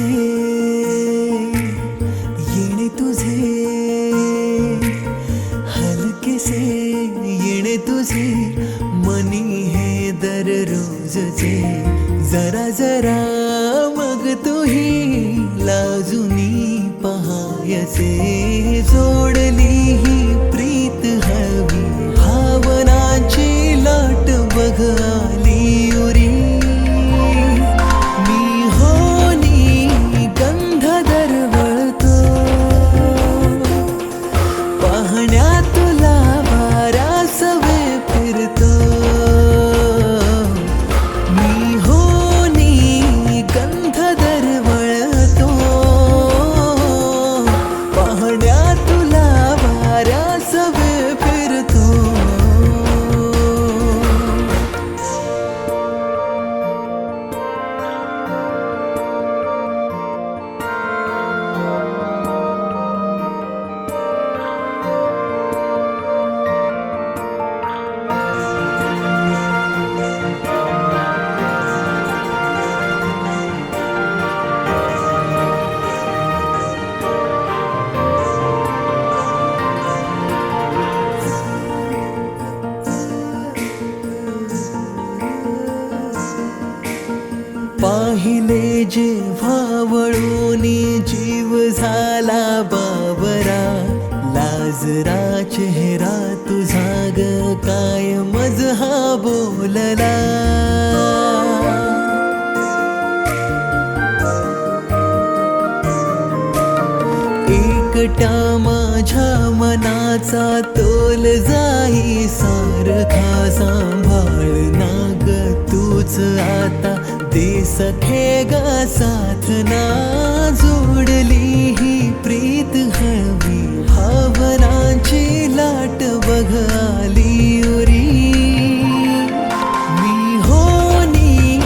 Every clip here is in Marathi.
हलकेसे येणे तुझे, हलकेसे येणे तुझे मनी हे दररोजचे, जरा जरा मग तुही लाजुनी पहायचे, जोडली ही प्रीत हवी भावनाची लाट बघ आली उरी, मी होनी गंध दरवळतो पाहण्या तुला वारास वे फिरतो, मी होनी गंध दरवळतो पाहण्या तुला वारास वे फिरतो. पाहिले जेव्हा वळूनी जीव झाला बाबरा, लाजरा चेहरा तुझा ग काय मज हा बोलला, एकटा माझ्या मनाचा तोल जाई सारखा, सांभाळ ना ग तूच आता दे सखे ग साथ ना, जोडली ही प्रीत हवी भावनाची लाट बघ आली उरी, मी होनी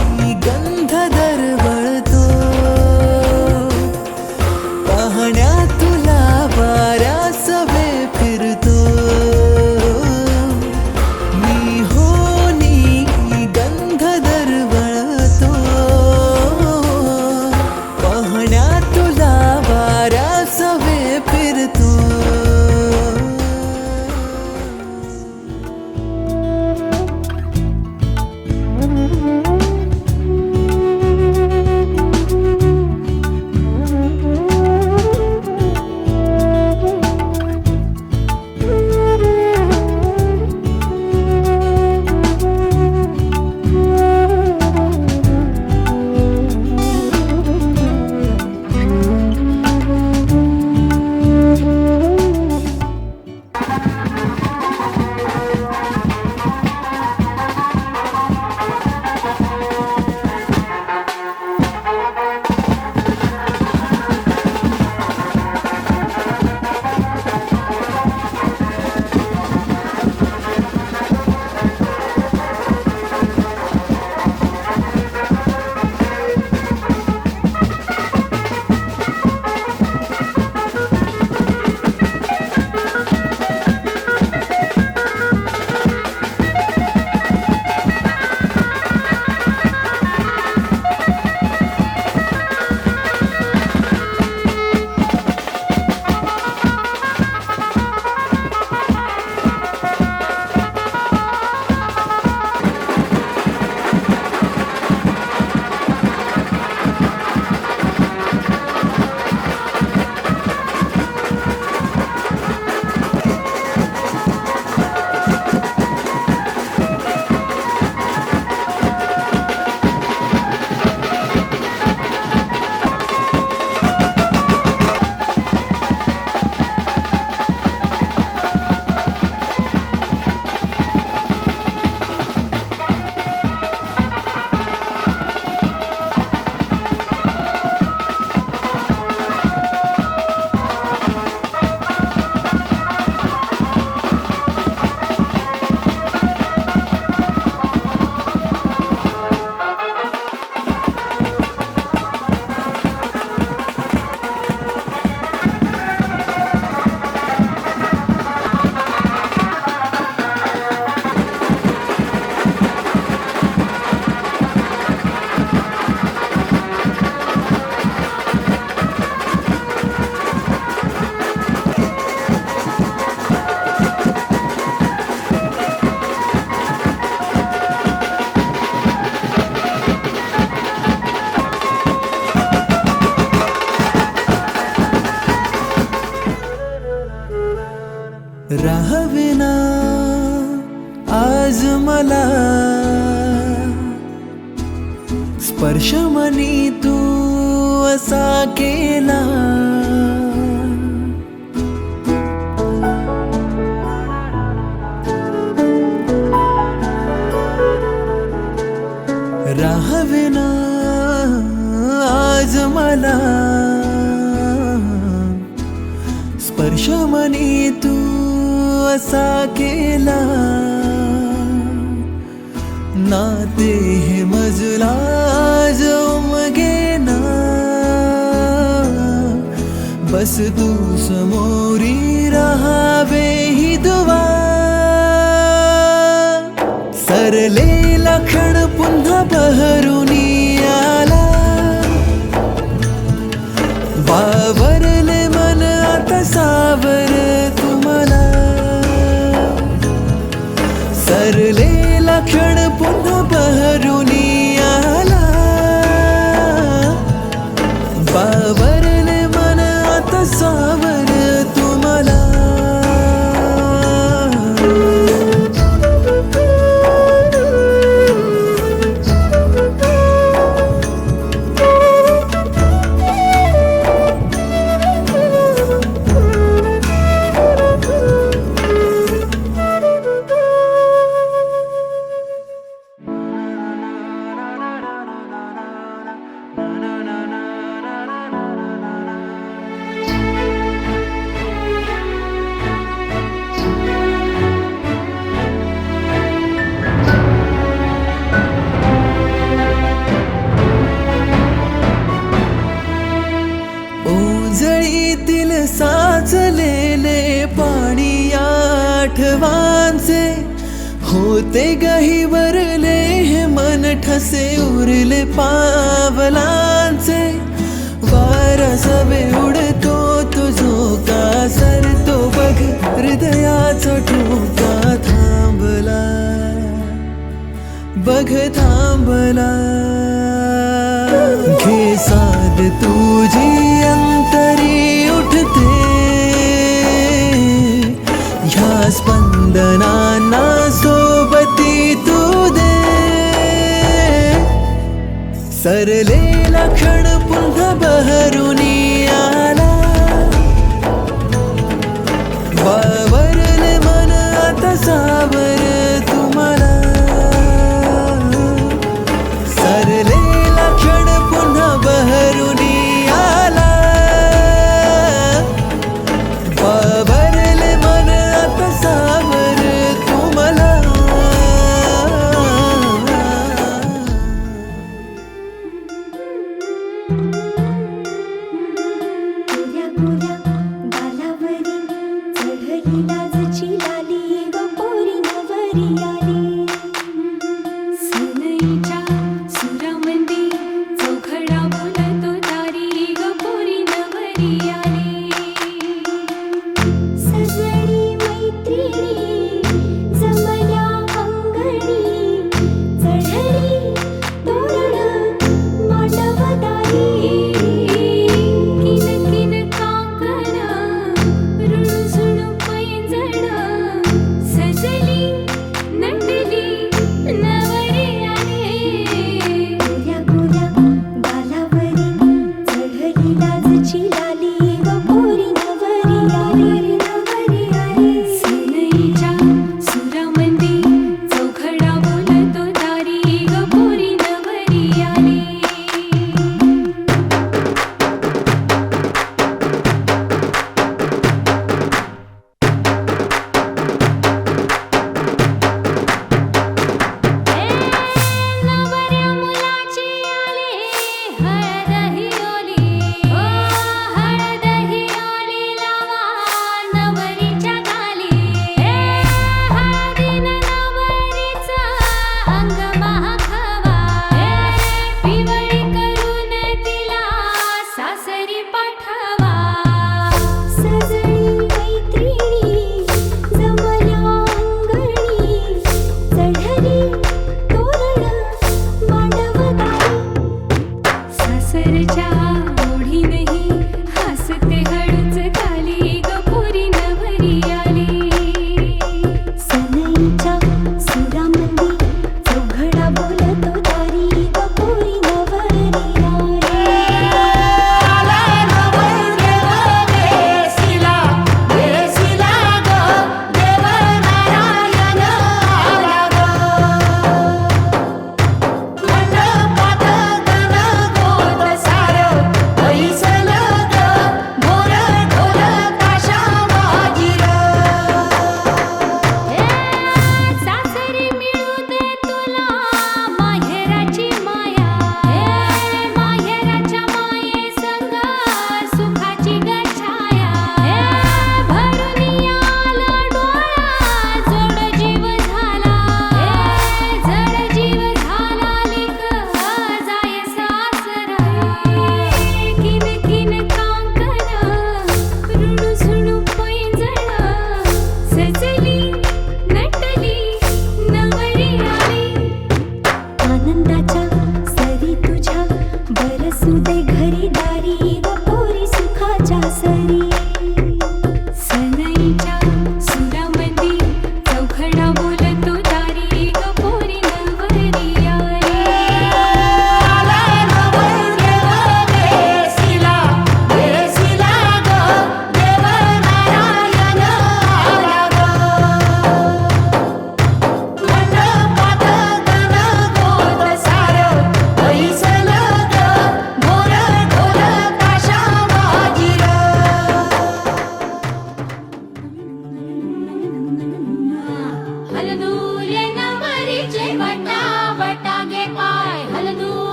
गंध दरवळतो पाहण्या तुला वाऱ्यास वे फिरतो, मी होनी गंध दरवळतो पाहण्या तुला वाऱ्यास वे राहावेना आज मला स्पर्श मनी तू असा केला. राहावेना आज मला स्पर्श मनी तू असा केला. नाते हे मजला उमगेना बस तू समोरी राहावे ही दुवा. सरलेला क्षण पुन्हा बहरुनी आला. बावरले मन आता सावर तुम्हाला. सरलेला क्षण पुन्हा बहरुनी आला. बावरले मन आता सावर तुम्हाला. ओंजळीतील साचलेले पाणी आठवांचे होते गहिवरले हे मन ठसे उरले पावलांचे. वारा सवे उडतो तो झोका सरतो बघ हृदयाचा ठोका थांबला. बघ थांबला. घे साद तुझी अंतरी उठते ह्या स्पंदनांना सोबती तू दे. सरलेला क्षण पुन्हा बहरुनी आला. बावरले मन आता सावर तुम्हाला. सरलेला क्षण पुन्हा बहरुनी आला. बावरले मन आता सावर तुम्हाला. गोऱ्या गोऱ्या गालावरी चढली लाजची लाली ग पोरी नवरी आली. सनईच्या सुरामंदी चौघडा बोलतो तारी ग पोरी नवरी आली. सजनी मैत्रिणी जमल्या अंगणी चढली तोरण मांडवदारी. किन किन काकण रुणझुण पैंजण सजली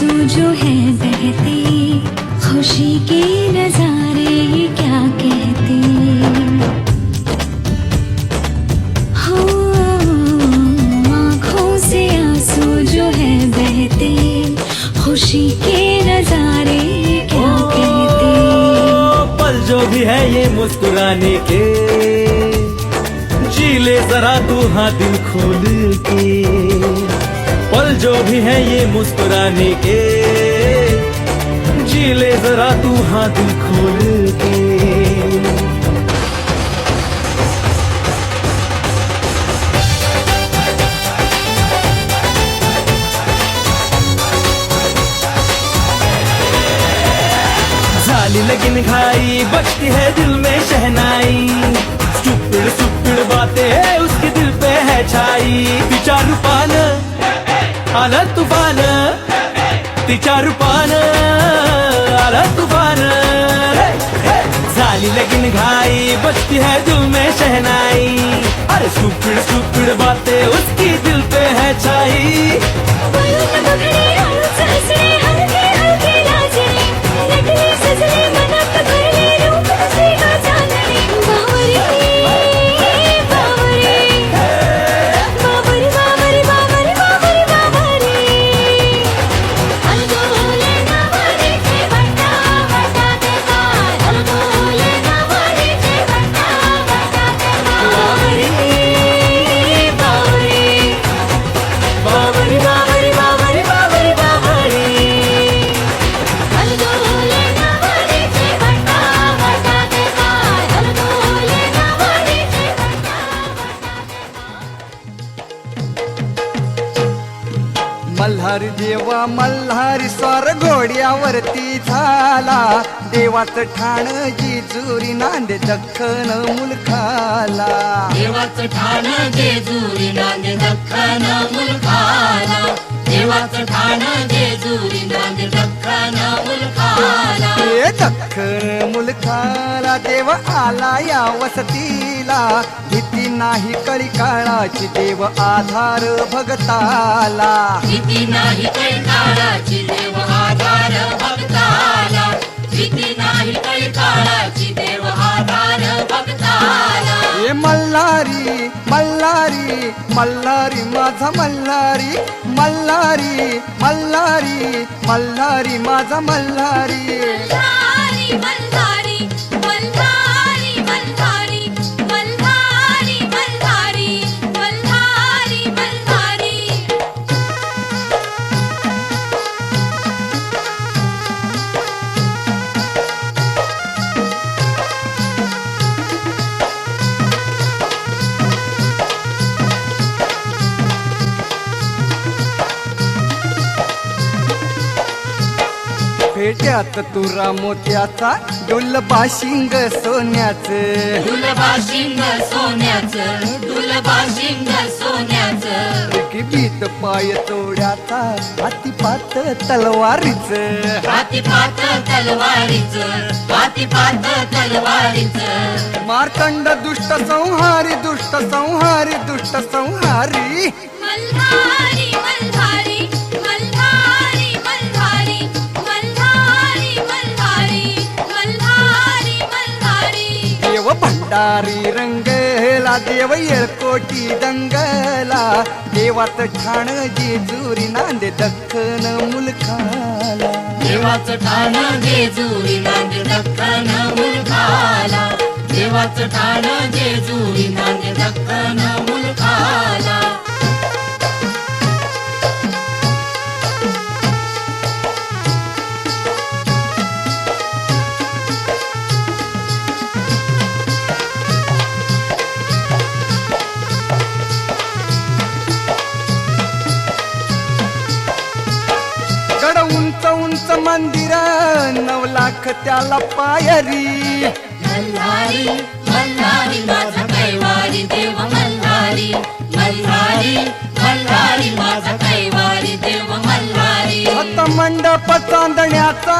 आंसू जो है बहते, खुशी के नजारे ये क्या कहते। हो आँखों से आंसू जो है बहते, खुशी के नजारे ये क्या कहते। पल जो भी है ये मुस्कुराने के, जी ले जरा तू हाँ दिल खोल के। पल जो भी है ये मुस्कुराने के, जी ले जरा तू हाँ दिल खोल के। झाली लगन घाई, बजती है दिल में शहनाई। स्टूपिड स्टूपिड बातें उसके दिल पे है छाई। तिच्या रूपानं आलं तूफान, तिच्या रूपानं आलं तूफान। झाली लगन घाई, बजती है दिल में शहनाई। अरे स्टूपिड स्टूपिड बातें उसकी दिल पे है छाई। बलून बघडे हळूच हसले, हलके हलके लाजले, नटले सजले मनात भरले रूप तुझे का चांदणे। बावरे बावरे बावरे बावरे बावरे बावरे बावरे अलगोले नावाने जे वटा वटा ते पार, अलगोले नावाने जे वटा वटा ते पार। बावरे बावरे बावरी बावरी बावरी बावरी बावरी। अलगोले नावाने जे वटा वटा ते पार, अलगोले नावाने जे वटा मल्हारी देवा मल्हारी स्वार घोड्यावरती झाला। देवाचं ठाण जेजुरी नांदे दख्खन मुलखाला। देवाचं ठाण जेजुरी नांदे दख्खन मुलखाला। देवाचं ठाण जेजुरी नांदे दख्खन मुलखाला। हे दख्खन मुलखाला देव आला या वसतीला। भीती नाही कळी काळाची देव आधार भगताला। भीती नाही काही काळाची देव आधार भक्ताला। भीती नाही काही काळाची देव आधार भक्ताला। हे मल्हारी मल्हारी मल्हारी माझा मल्हारी मल्हारी मल्हारी मल्हारी माझा मल्हारी। मल्हारी मल्हारी मल्हारी मल्हारी मल्हारी मल्हारी मल्हारी मल्हारी। फेट्यात तुरा मोत्याचा डुलबा शिंग सोन्याचं। डुलबा शिंग सोन्याचं, डुलबा शिंग सोन्याचं। की भीत पाय तोड्याचा हातीपात तलवारीचं। हातीपात तलवारीचं, हातीपात तलवारीचं। मार्तंड दुष्ट संहारी दुष्ट संहारी दुष्ट संहारी। मल्हारी मल्हारी मल्हारी मल्हारी मल्हारी मल्हारी मल्हारी मल्हारी। देव भंडारी रंगला देव येळकोटी दंगला। देवाचं ठाण जेजुरी नांदे दख्खन मुलखाला। देवाचं ठाण जेजुरी नांदे दख्खन मुलखाला। देवाचं ठाण जेजुरी नांदे दख्खन मुलखाला। गड उंच उंच मंदिर 9 लाख त्याला पायरी। मल्हारी मल्हारी माझा कैवारी देव मल्हारी। मल्हारी मल्हारी माझा कैवारी देव मल्हारी। आता मंडप चांदण्याचा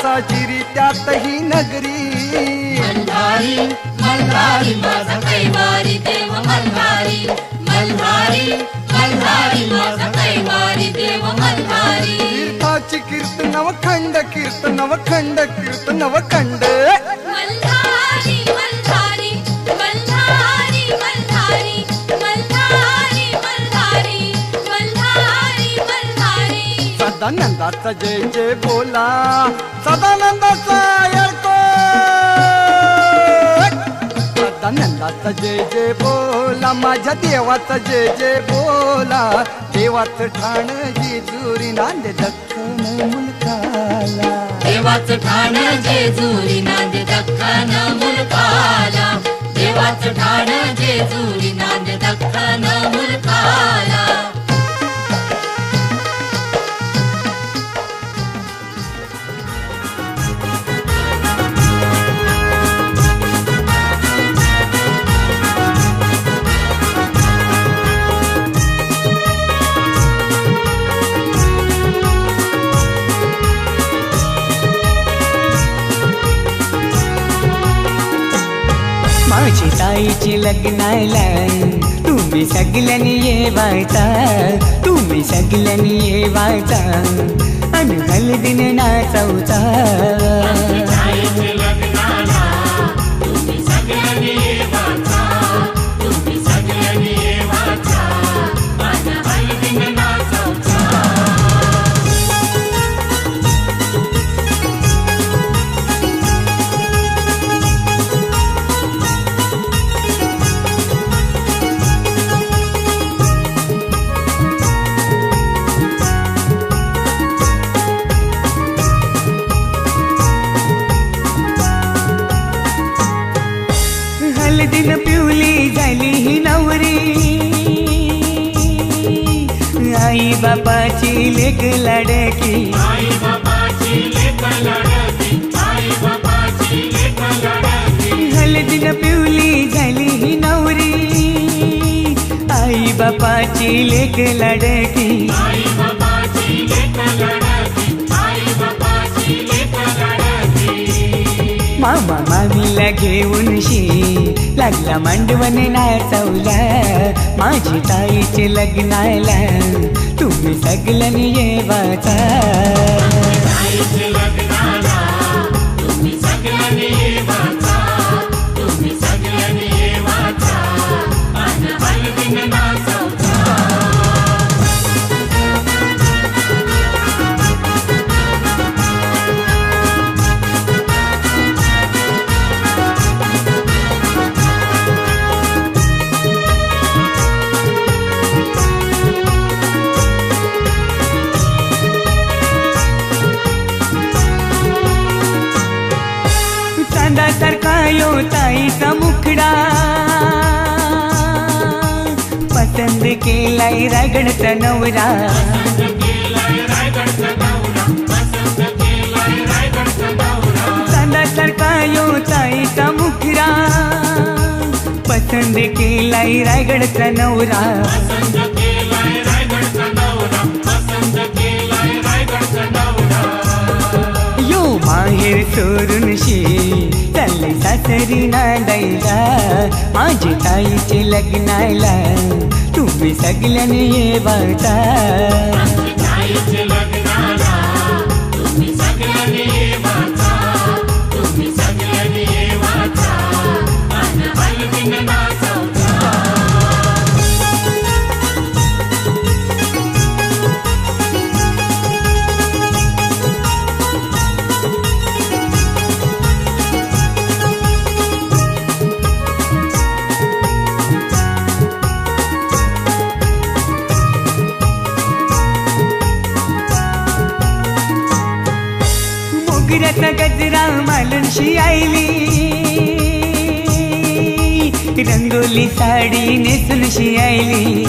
साजिरी त्यातही नगरी। मल्हारी मल्हारी माझा कैवारी देव मल्हारी। मल्हारी मल्हारी माझा कैवारी देव मल्हारी। नामाची कीर्तनव खंड कीर्तनव खंड कीर्तनव खंड मल्हारी मल्हारी मल्हारी मल्हारी मल्हारी मल्हारी मल्हारी मल्हारी सदानंदाचा जय जय बोला सदानंदाचा येळकोट सदानंदाचा जय जय बोला माझ्या देवाचा जय जय बोला देवाचं ठाण जेजुरी नांद दख्खन मुलकाला देवाचं ठाण जेजुरी नांद दख्खन मुलकाला देवाचं ठाण जेजुरी नांद दख्खन मुलकाला माझी ताईची लग्नाला तुम्ही सगळ्यांनी येवायचा तुम्ही सगळ्यांनी येवायचा आणि हळदीन नाचवचा हळदीन पिवली झाली ही नवरी आई बापाची लेक लाडकी हळदीन पिवली झाली ही नवरी आई बापाची लेक लाडकी मामा मामीला घेऊन लागला मांडवण नाचवला माझी ताईचे लग्नाला तुम्ही सगळ्यांनी येवाचा चांदासारखा यो ताईचा मुखडा पसंद केलाय रायगडचा नवरा चांदासारखा यो ताईचा मुखडा पसंद केलाय रायगडचा नवरा यो माहेर सोडून चालले सासरी नांदायला माझी ताईचे लग्नाला तुम्ही सगळ्यांनी येवाचा मोगऱ्याचा गजरा मालूनशी आईली रंगोली साडी नेसूनशी आईली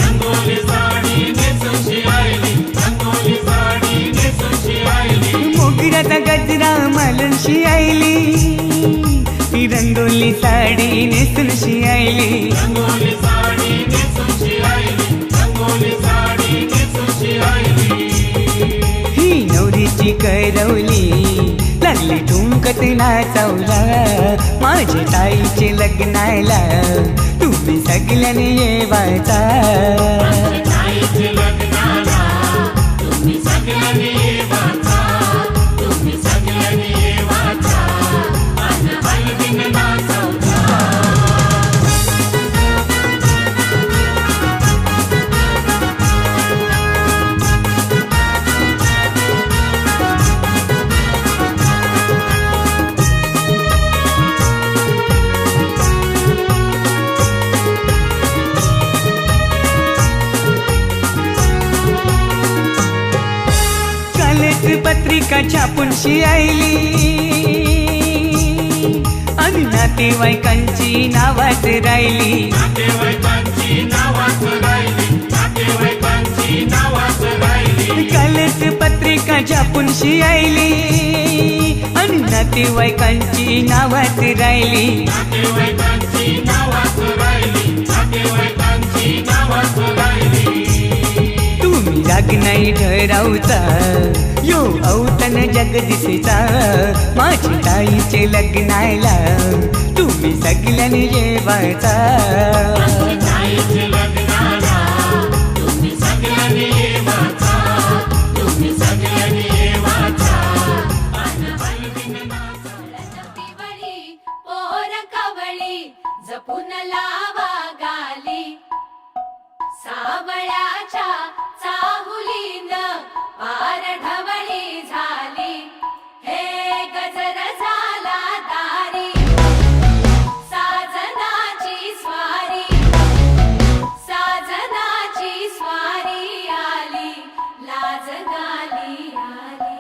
मोगऱ्याचा गजरा मालूनशी आईली रंगोली साडी नेसूनशी आईली ही नवरीची करवली लागली ठुमकत नाचवला माझ्या ताईचे लग्नाला तुम्ही सगळ्यांनी येवाचा लग्नाला तुम्ही सगळ्यांनी येवाचा पत्रिका छापूनशी आईली आणि नातेवाईकांची नावाच राहिली. कालच पत्रिका छापूनशी आईली आणि नातेवाईकांची नावाच राहिली. तुम्ही राग नाही ठरावचा यो औतण जगदीशचा. माझी ताईचे लग्नाला तुम्ही सगळ्यांनी जेवायचा. जपून लावा गाली सावळ्याच्या चाहुलीन पार ढवळी झाली. हे गजर झाला दारी साजनाची स्वारी साजनाची स्वारी आली लाज गाली आली.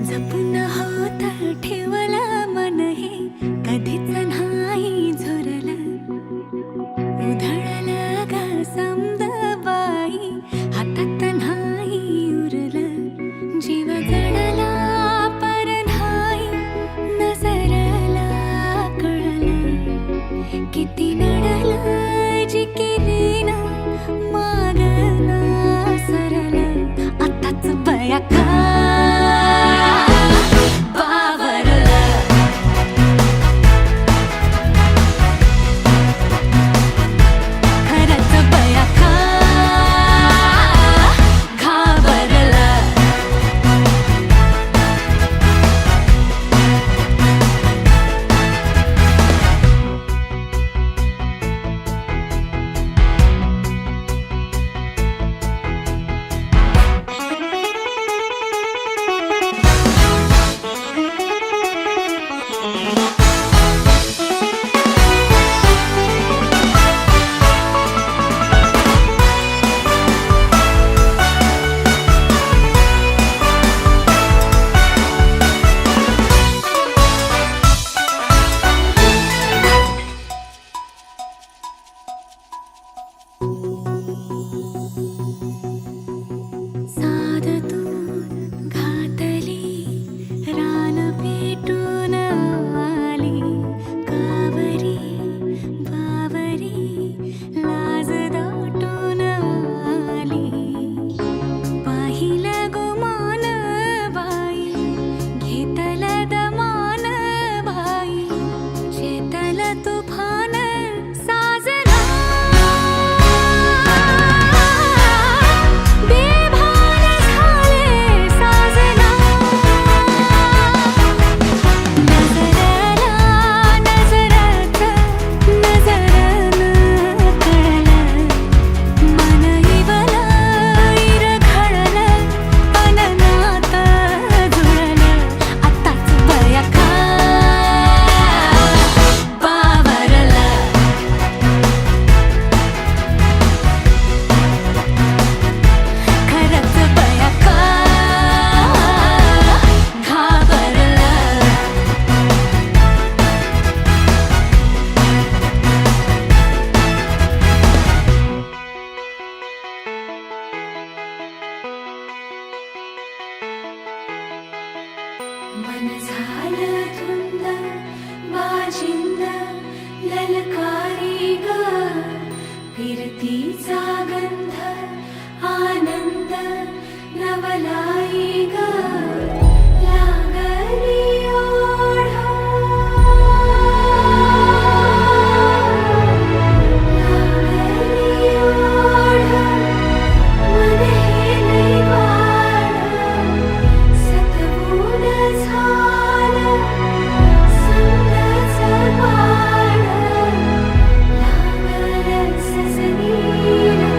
जपून होत ठेवलं मन हे कधीच नाही झुरलं. उधळलं ग समद बाई हातात नाही उरलं. जीव जडला पर नाही नजरला कळलं. किती नडलं जिकिरीन मागना सरलं. आताच बया का मन झालं धुंद वाजिंद ललकारी ग फिरतीचा गंध आनंद नवलाई ग लागली ओढ लागली ओढ मन हे वाढ सतबूड झालं समजाचं बाळ लागलं सजनीला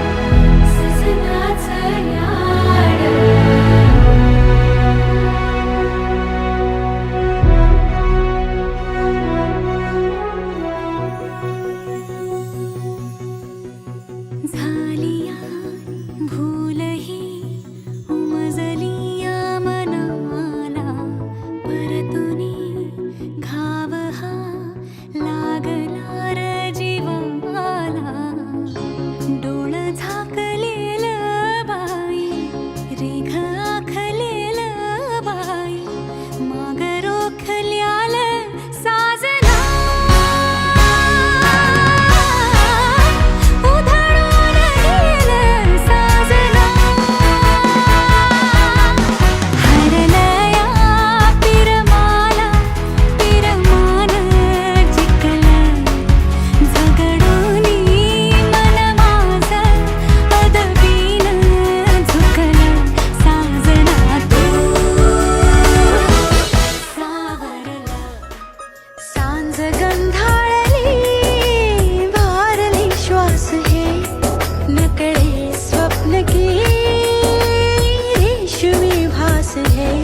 है।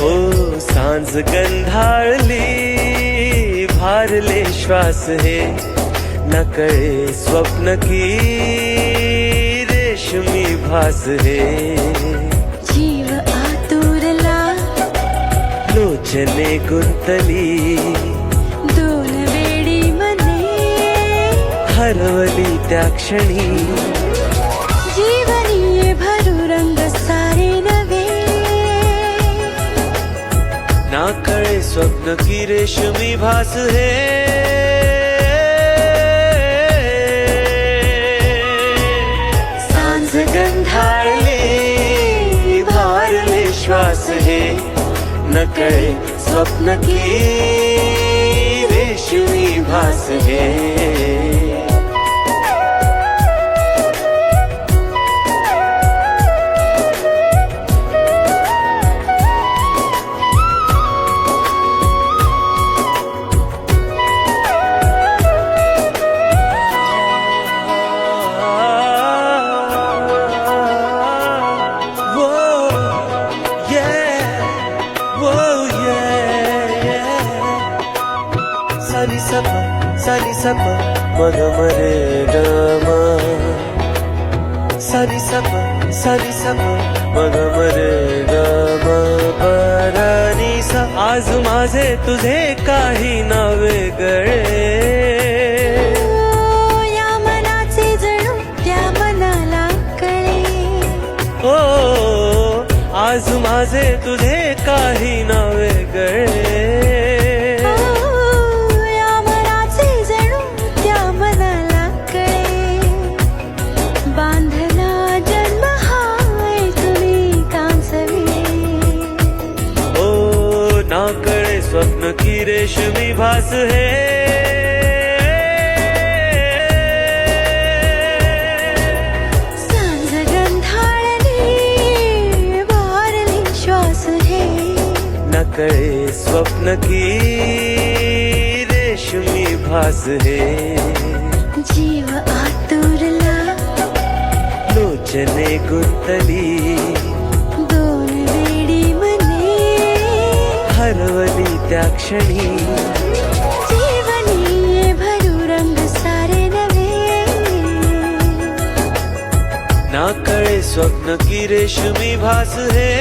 ओ सांज गंधाळली भारले श्वास हे नकळे स्वप्न की रेशमी भास हे जीव आतुरला लोचने गुंतली दोन वेडी मने हरवली त्या क्षणी जीवनी भरू रंग सारे नवे। नाकळे स्वप्न की रेशमी भास हे सांज गंधाळले भारले श्वास हे नकळे स्वप्न की रेशमी भास हे सानी सप मग मरे गम सानी सप मग मरे गम बरानी सा आज माझे तुझे काही नावे गळे या मनाचे जणू त्या मनाला कळे। ओ आज माझे तुझे काही नावे गळे स्वप्न की रेशमी भास है सांज गंधाळली भारली श्वास है नकळे स्वप्न की रेशमी भास है जीव आतुरला लोचने गुंतली दोन वेडी मने हरवली त्या क्षणी जीवनी भरू रंग सारे नवे। नाकळे स्वप्न की रेशमी भास है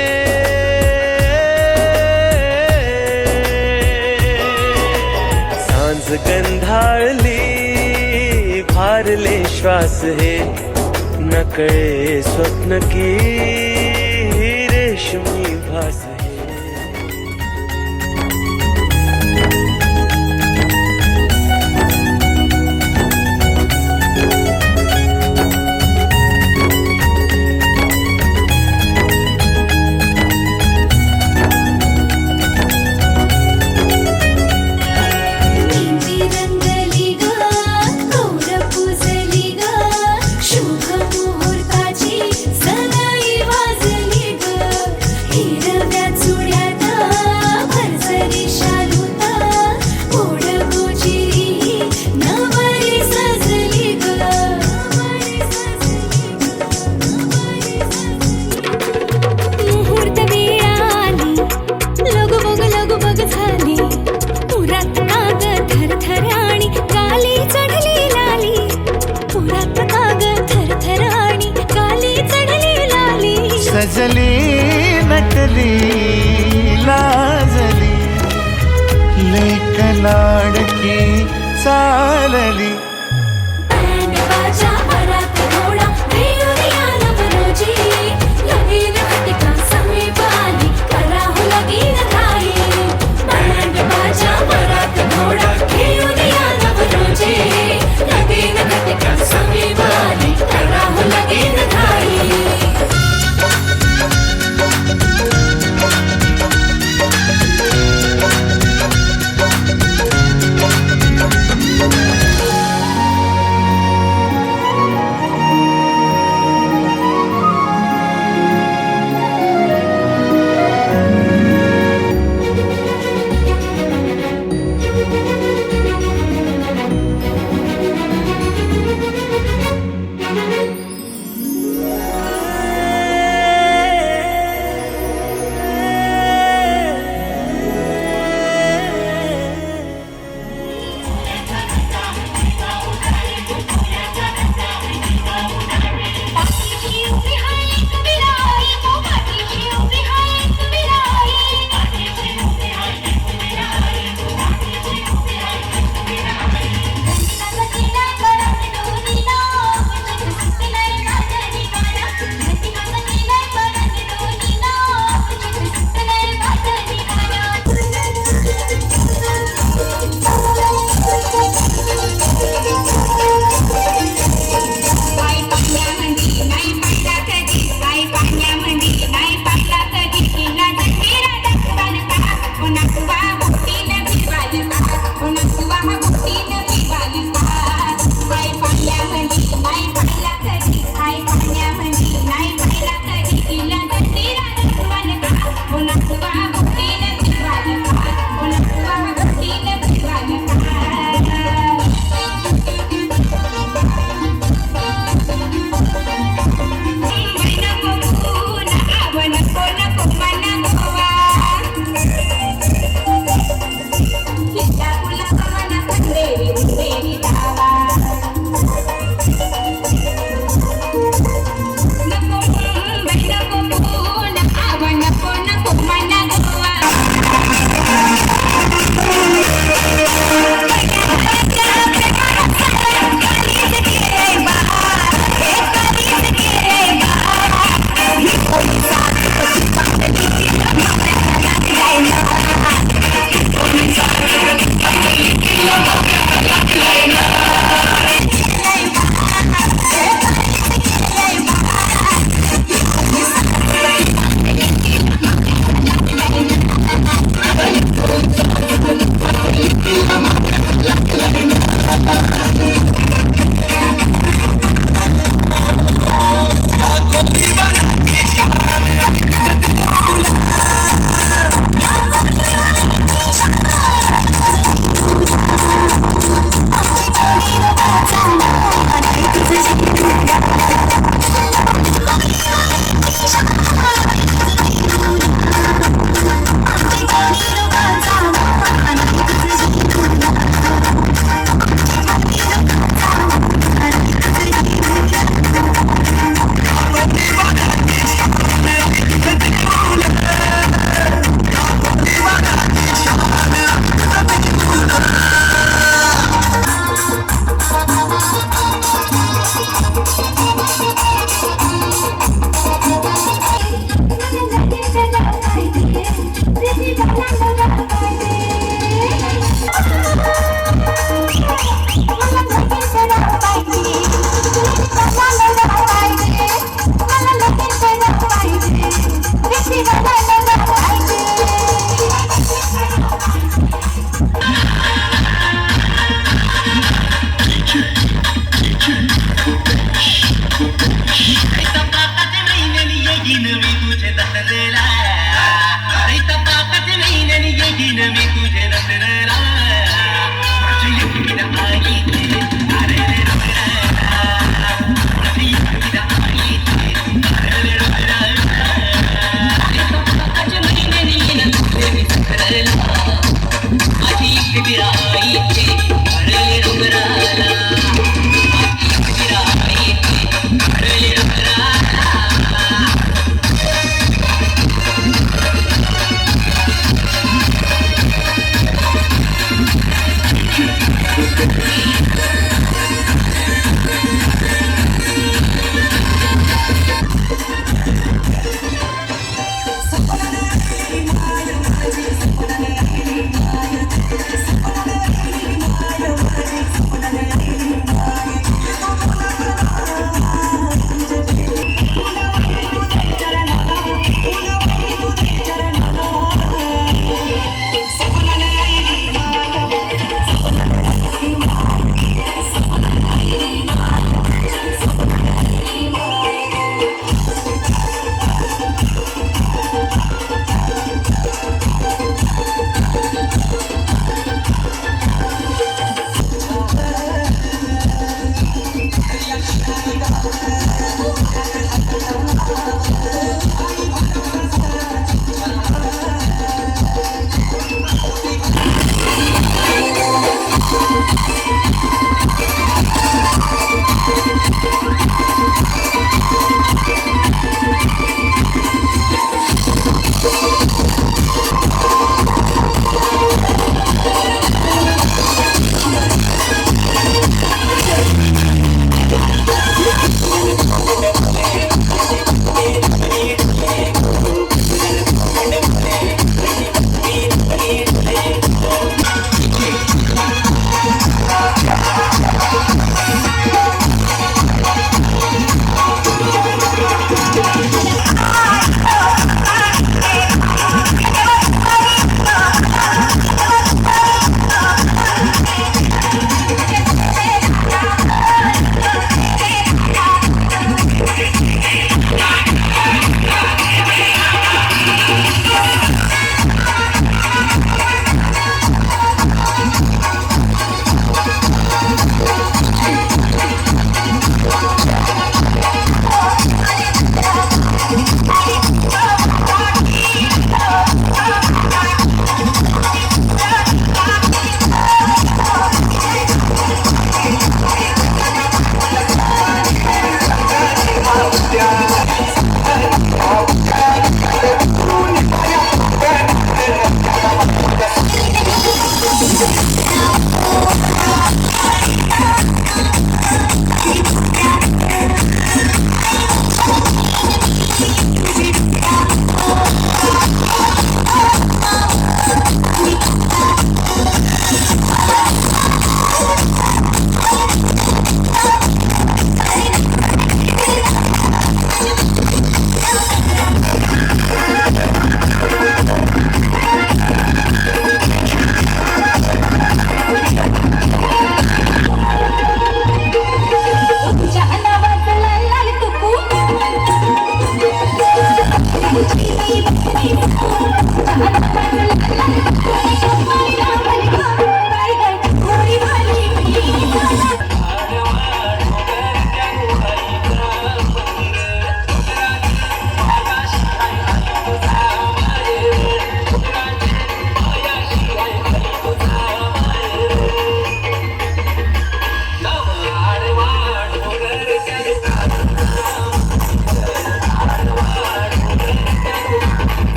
सांज गंधाळली भारले श्वास है नकळे स्वप्न की रेशमी भास है। सजली नटली लाजली लेक लाडकी चालली देवी जावा नको नको नको मला गोवा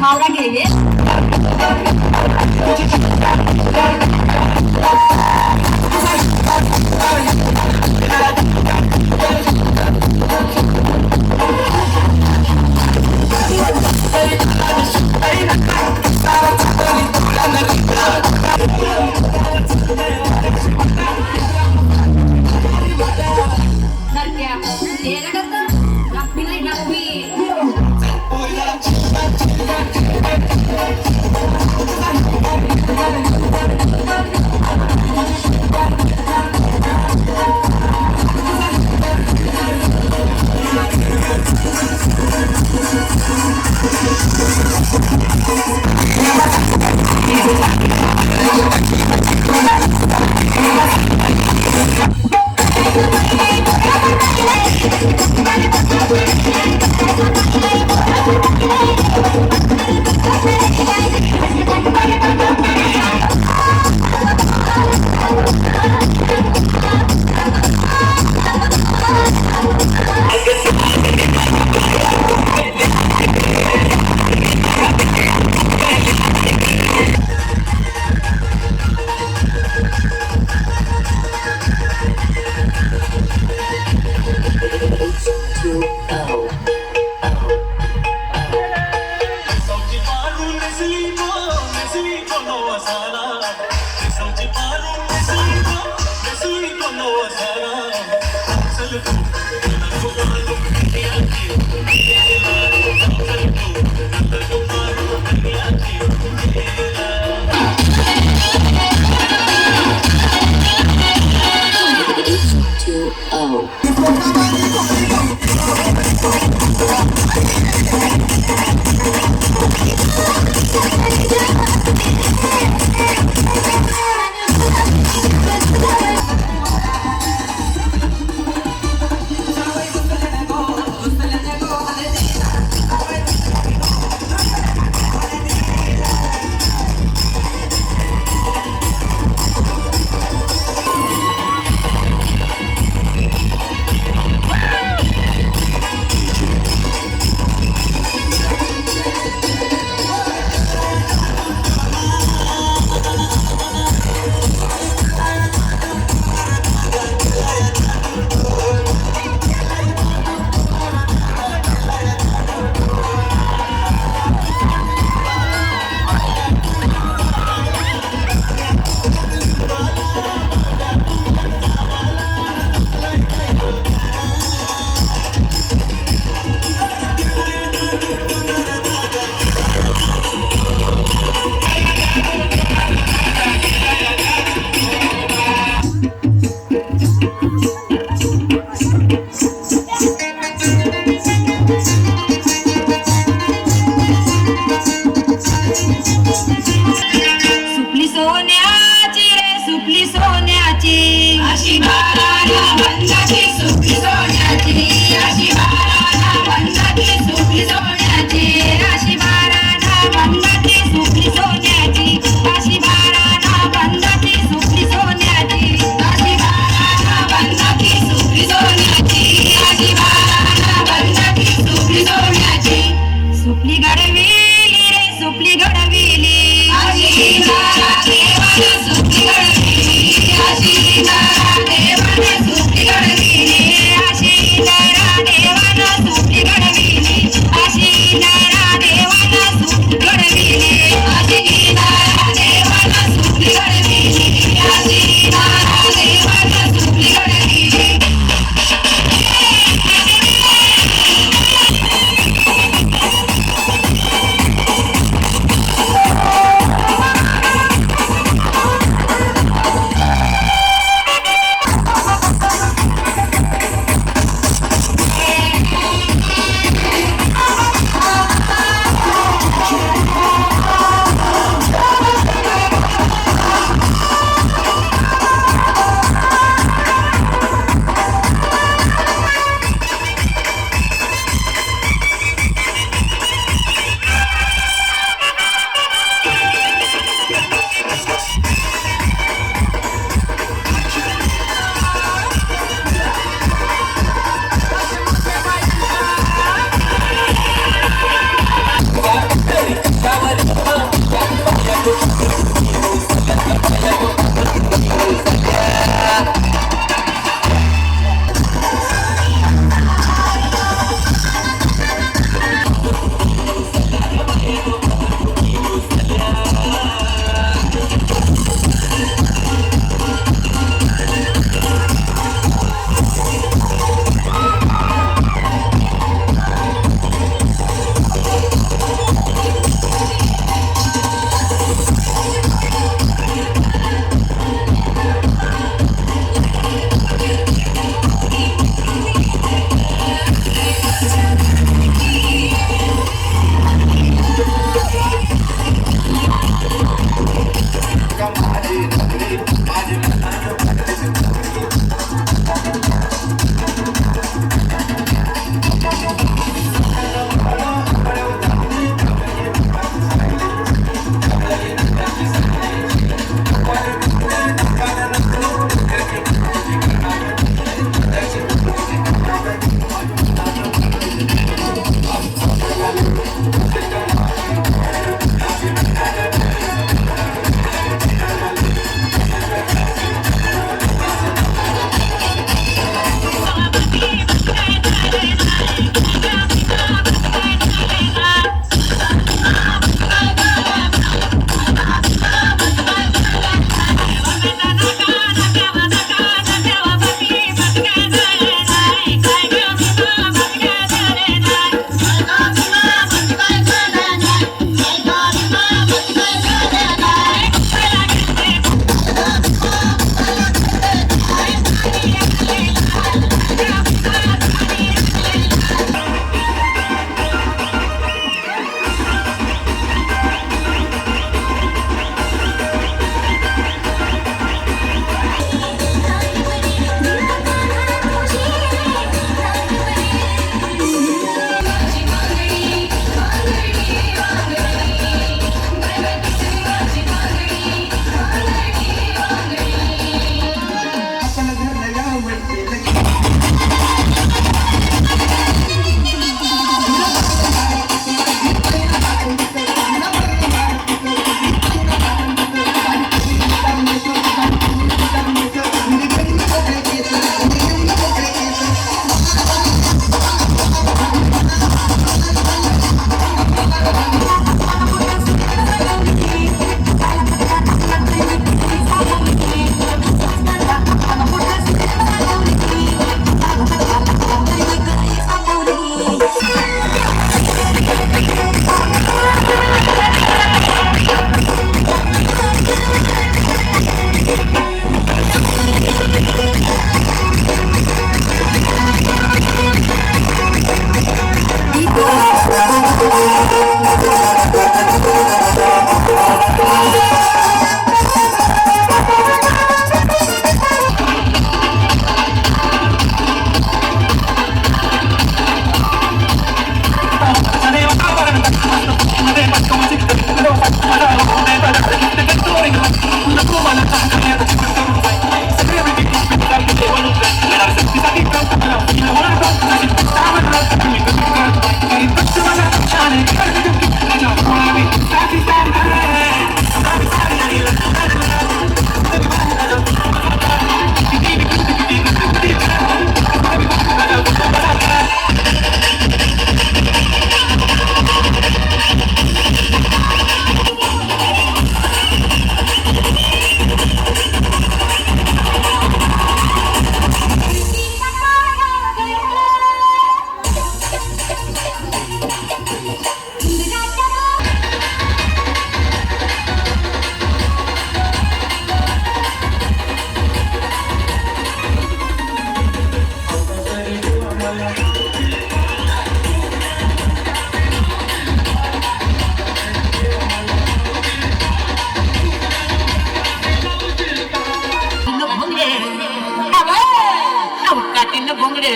हावड़ा के लिए नरक्या ये लगत गप्पी नाही गप्पी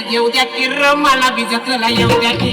घेऊ द्या की र मला बी जत्रेला येऊ द्या की